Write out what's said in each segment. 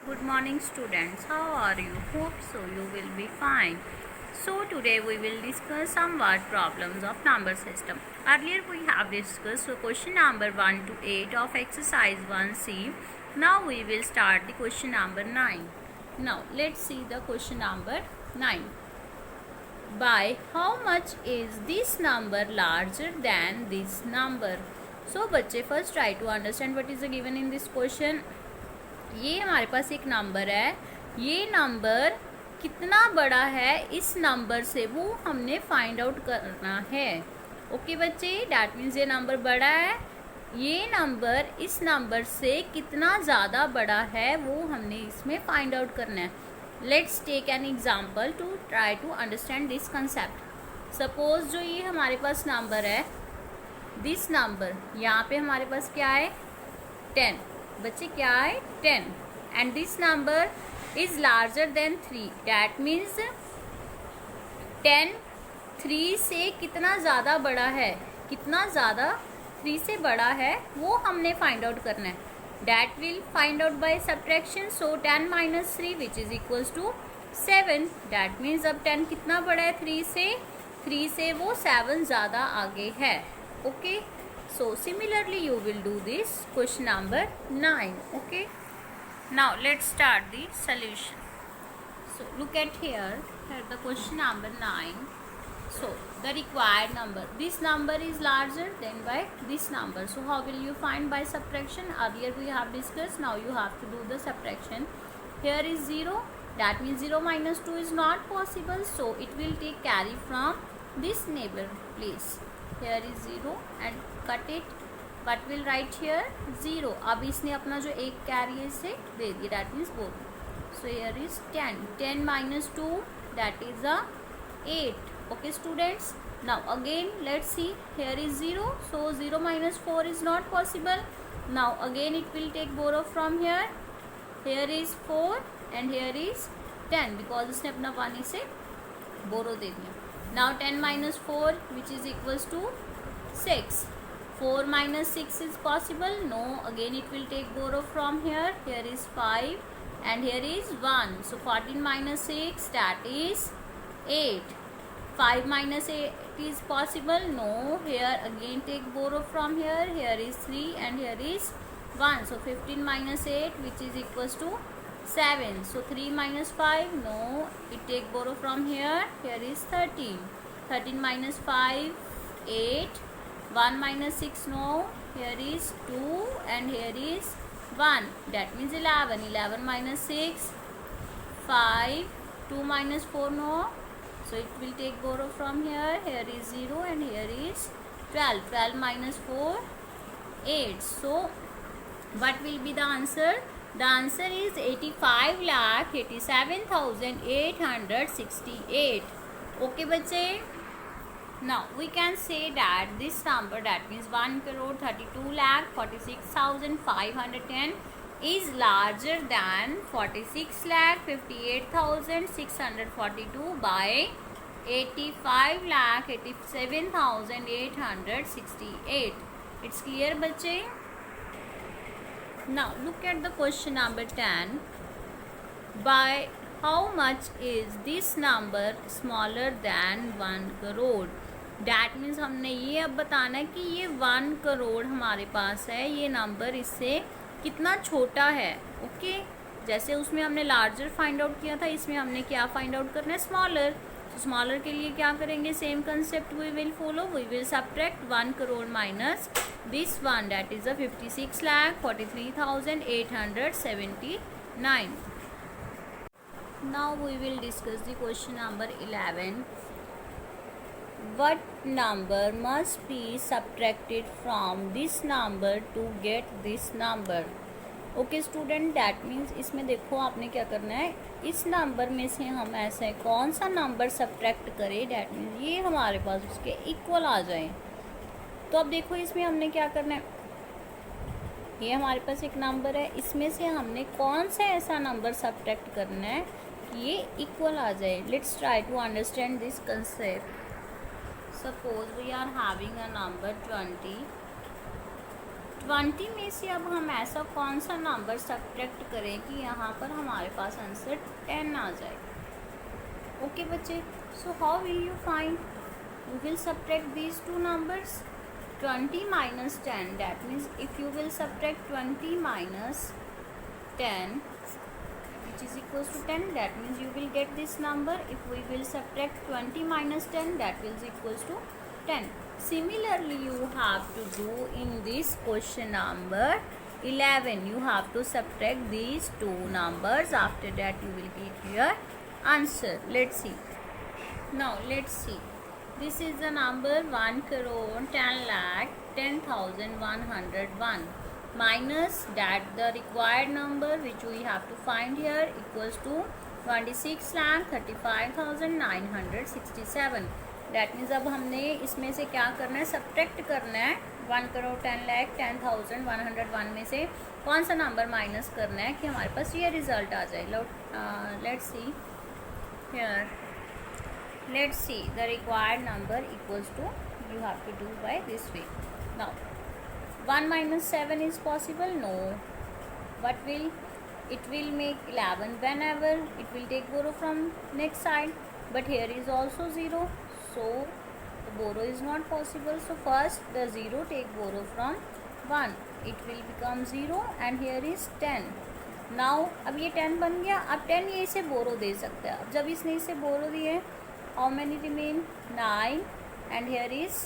Good morning students, how are you? Hope so you will be fine. So today we will discuss some word problems of number system. Earlier we have discussed question number 1 to 8 of exercise 1C. Now we will start the question number 9. Now let's see the question number 9. By how much is this number larger than this number? So बच्चे first try to understand what is given in this question. ये हमारे पास एक number है, ये number कितना बड़ा है इस नंबर से वो हमने फाइंड आउट करना है. ओके बच्चे, डैट मीन्स ये नंबर बड़ा है, ये नंबर इस नंबर से कितना ज़्यादा बड़ा है वो हमने इसमें फाइंड आउट करना है. Let's take an example to try to understand this concept. Suppose जो ये हमारे पास नंबर है, दिस नंबर, यहाँ पे हमारे पास क्या है 10. बच्चे क्या है 10 and this number is larger than 3. That means 10 3 से कितना ज़्यादा बड़ा है, कितना ज़्यादा 3 से बड़ा है वो हमने फाइंड आउट करना है. That will find out by subtraction. So 10 minus 3 which is equals to 7. That means अब 10 कितना बड़ा है 3 से वो 7 ज़्यादा आगे है. Okay. So similarly you will do this question number 9. Okay. Now let's start the solution. So look at here the question number 9. So the required number, this number is larger than by this number. So how will you find by subtraction? Earlier we have discussed, now you have to do the subtraction. Here is 0, that means 0 minus 2 is not possible. So it will take carry from this neighbor place. Here is 0 and cut it. What will write here? 0. अब इसने अपना जो एक carry है इसे दे दिया, that means both. So here is 10. 10 minus 2, that is a 8. Okay students. Now again let's see. Here is 0. So 0 minus 4 is not possible. Now again it will take borrow from here. Here is 4 and here is 10 because इसने अपना 1 इसे borrow दे दिया. Now 10 minus 4 which is equals to 6. 4 minus 6 is possible? No. Again it will take borrow from here. Here is 5 and here is 1. So 14 minus 6, that is 8. 5 minus 8 is possible? No. Here again take borrow from here. Here is 3 and here is 1. So 15 minus 8 which is equals to 7. So 3 minus 5, no, it take borrow from here. Here is 13. 13 minus 5, 8. 1 minus 6, no, here is 2 and here is 1. That means 11. 11 minus 6, 5. 2 minus 4, no. So it will take borrow from here. Here is 0 and here is 12. 12 minus 4, 8. So what will be the answer? The answer is 85,87,868. Okay बच्चे. Now we can say that this number, that means 1,32,46,510 is larger than 46,58,642 by 85,87,868. It's clear बच्चे. Now look at the question number 10. By how much is this number smaller than 1 crore? That means हमने ये अब बताना है कि ये 1 करोड़ हमारे पास है, ये नंबर इससे कितना छोटा है. ओके. जैसे उसमें हमने लार्जर फाइंड आउट किया था, इसमें हमने क्या फाइंड आउट करना है? स्मॉलर. तो स्मॉलर के लिए क्या करेंगे? Same concept we will follow. We will subtract 1 crore minus this one, that is a 56,43,879. Now we will discuss the question number 11. What number must be subtracted from this number to get this number? Okay student, that means इसमें देखो आपने क्या करना है, इस number में से हम ऐसे कौन सा नंबर सब्ट्रैक्ट करें डैट मीन्स ये हमारे पास उसके इक्वल आ जाए. तो अब देखो इसमें हमने क्या करना है, ये हमारे पास एक नंबर है, इसमें से हमने कौन सा ऐसा नंबर सब्ट्रैक्ट करना है कि ये इक्वल आ जाए. Let's try to understand this concept. Suppose we are having a number 20. 20 में से अब हम ऐसा कौन सा नंबर सब्ट्रैक्ट करें कि यहाँ पर हमारे पास आंसर 10 आ जाए. ओके बच्चे, so how will you find? You will subtract these two numbers. 20 minus 10, that means if you will subtract 20 minus 10 which is equals to 10, that means you will get this number. If we will subtract 20 minus 10, that will equals to 10. Similarly, you have to do in this question number 11. You have to subtract these two numbers. After that you will get your answer. Let's see. Now let's see. This is the number 1 crore 10 lakh 10,101 minus that the required number which we have to find here equals to 26 lakh 35,967. That means अब हमने इसमें से क्या करना है? Subtract करना है. 1 crore 10 lakh 10,101 में से कौन सा नंबर माइनस करना है कि हमारे पास ये रिजल्ट आ जाए. Let's see here. Let's see, the required number equals to, you have to do by this way. Now 1 minus 7 is possible? No. What will it will make 11 whenever it will take borrow from next side, but here is also 0, so the borrow is not possible. So first the 0 take borrow from 1, it will become 0 and here is 10. Now अब ये 10 बन गया. अब 10 ये इसे बोरो दे सकता है. अब जब इसने इसे बोरो दिए, how many remain? 9 and here is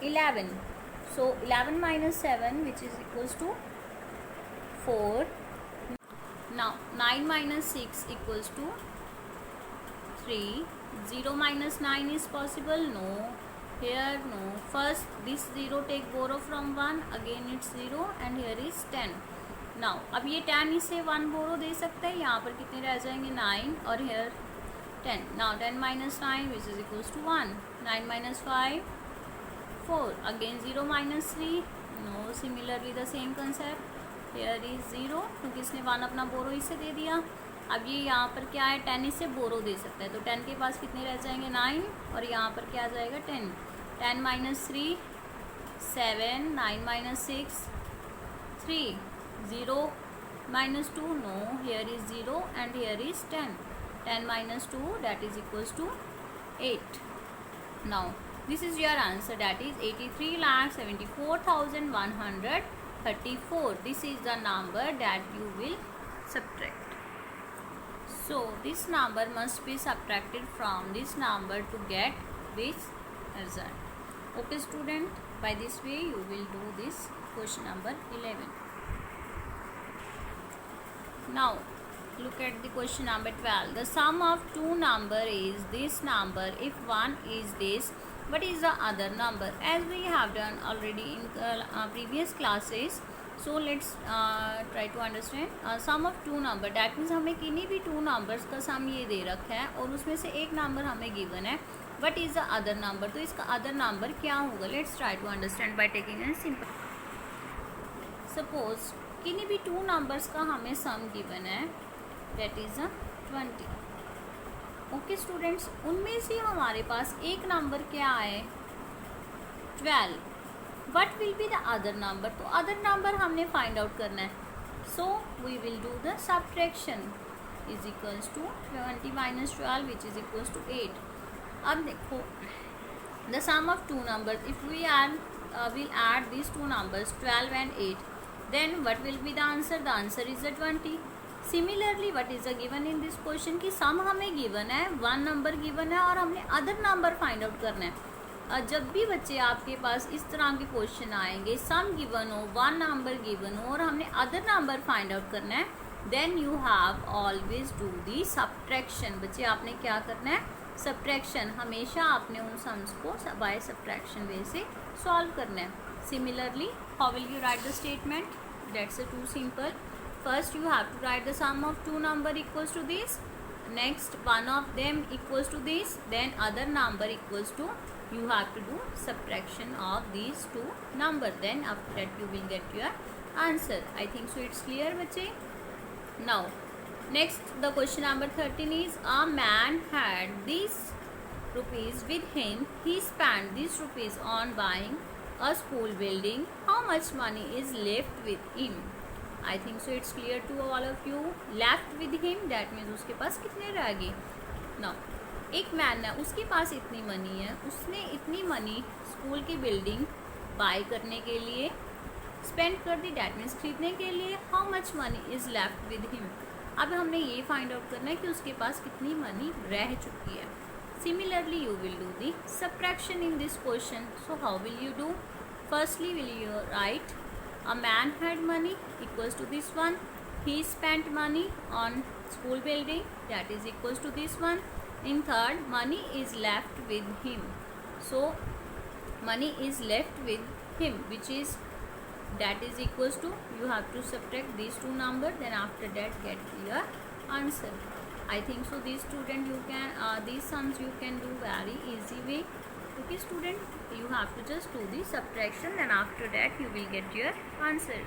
11. So 11 minus 7 which is equals to 4. Now 9 minus 6 equals to 3. 0 minus 9 is possible? No. Here no. First this 0 take borrow from 1, again it's 0 and here is 10. Now अब ये 10 इसे 1 बोरो दे सकता है. यहाँ पर कितने रह जाएंगे? 9 और here 10. Now 10 minus 9 which is equals to 1. 9 minus 5 4. Again 0 minus 3. No. Similarly the same concept. Here is 0 क्योंकि इसने 1 अपना बोरो इसे दे दिया. अब ये यहाँ पर क्या है? 10 इसे बोरो दे सकता है. तो 10 के पास कितने रह जाएंगे? 9 और यहाँ पर क्या आ जाएगा? 10. 10 minus 3 7. 9 minus 6 3. 0 minus 2. No. Here is 0 and here is 10. 10 minus 2 that is equals to 8. Now this is your answer, that is 83,74,134. This is the number that you will subtract. So this number must be subtracted from this number to get this result. Okay student, by this way you will do this question number 11. Now look at the question number 12. The sum of two number is this number. If one is this, what is the other number? As we have done already in previous classes, so let's try to understand. Sum of two number, that means हमें किन्हीं भी two numbers का sum ये दे रखा है और उसमें से एक number हमें given है. What is the other number? तो इसका other number क्या होगा? Let's try to understand by taking a simple. Suppose किन्हीं भी two numbers का हमें sum given है, that is 20. ओके स्टूडेंट्स, उनमें से हमारे पास एक नंबर क्या है? 12. What will be the other number? तो अदर नंबर हमने फाइंड आउट करना है. So we will do the subtraction. Is equals to 20 minus 12 which is equals to 8. अब देखो, the sum of two numbers, if we will add this two numbers 12 and 8, then what will be the answer? The answer is the 20. Similarly what is a given in this question की सम हमें given है, 1 number given है और हमने other number find out करना है. जब भी बच्चे आपके पास इस तरह के क्वेश्चन आएंगे, सम गिवन हो, 1 नंबर गिवन हो और हमने अदर नंबर फाइंड आउट करना है, then you have always do the subtraction. बच्चे आपने क्या करना है? सब्ट्रैक्शन. हमेशा आपने उन सम्स को बाय सब्ट्रैक्शन वे से सॉल्व करना है. Similarly how will you write the statement? That's too simple. First you have to write the sum of two number equals to this, next one of them equals to this, then other number equals to, you have to do subtraction of these two number, then after that you will get your answer. I think so it's clear बच्चे. Now next the question number 13 is, a man had these rupees with him, he spent these rupees on buying a school building. How how much money is left with him. I think so it's clear to all of you. Left with him that means उसके पास कितने रह गए. Now एक man है, उसके पास इतनी money है, उसने इतनी मनी स्कूल की बिल्डिंग बाय करने के लिए स्पेंड कर दी, डैट मीन्स खरीदने के लिए. How much money is left with him. अब हमने ये फाइंड आउट करना है कि उसके पास कितनी मनी रह चुकी है. Similarly you will do the subtraction in this question. So how will you do. Firstly will you right a man had money equals to this one. He spent money on school building, that is equals to this one. In third, money is left with him. So money is left with him, which is that is equals to, you have to subtract these two numbers, then after that get your answer. I think so these student you can these sums you can do very easy way. Okay student, you have to just do the subtraction, then after that you will get your answer.